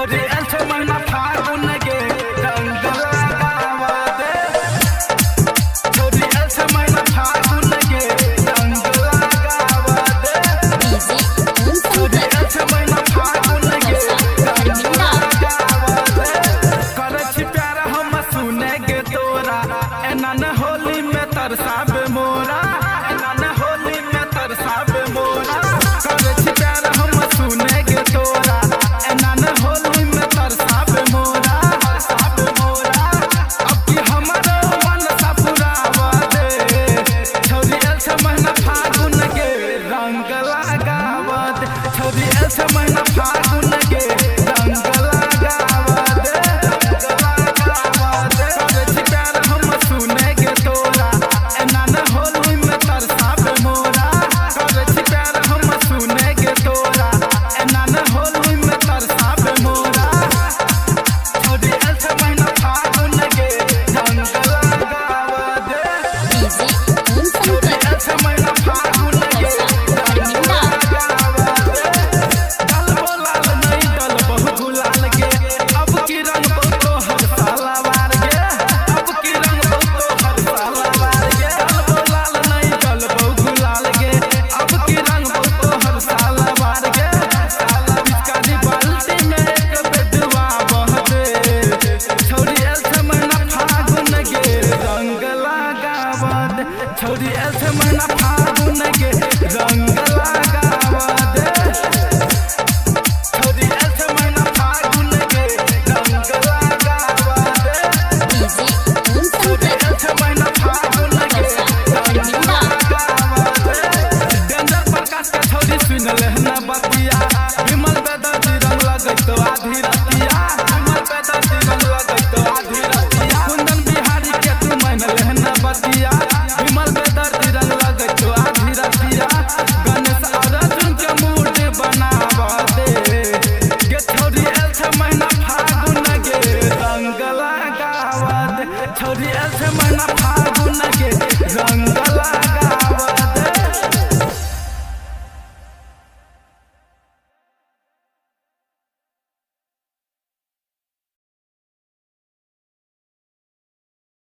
छोरी ऐसे महीना फागुन के रंग लगावा दे। छोरी ऐसे महीना फागुन के रंग लगावा दे। छोरी ऐसे महीना फागुन के रंग लगावा दे। करे छी प्यार हम सुने के तोरा एना न होली में तरसाबे मोरा। एना न होली में तरसाबे मोरा। करे छी प्यार हम सुने के तोरा एना न होली में तरसाबे मोरा। तरसाबे मोरा अब की हमरो मन सा पुरावा दे। छोरी ऐसे महीना फागुन के रंग लगावा दे। छोरी ऐसे महीना फागुन के रंग लगावा दे। लगावा दे। करे छी प्यार हम सुने के तोरा एना न होली में तरसाबे मोरा। करे छी प्यार हम सुने के तोरा एना न होली में तरसाबे मोरा। छोरी ऐसे महीना फागुन के रंग लगावा दे। छोरी ऐसे महीना फागुन के रंग लगावा दे। डलबो लाल नहीं डलबो गुलाल के अब की रंग तो हर सालावार के। अब की रंग तो हर सालावार के। डलबो लाल नहीं डलबो गुलाल के अब की रंग तो हर सालावार के। साला बिचकारी बाल्टी में एक बेटवा बह दे। छोरी ऐसे महीना फागुन के रंग लगावा दे। छोरी ऐसे महीना फागुन के रंग लगावा दे। छोरी ऐसे महीना फागुन के रंग लगावा दे। छोरी ऐसे महीना फागुन के रंग लगावा दे। डेंजर प्रकाश के छोरी सुन लेना बतिया। विमल बेदर्दी रंग लगैतो आधी रतिया। विमल बेदर्दी रंग लगैतो आधी रतिया। कुंदन बिहारी के तू मान लेना बतिया।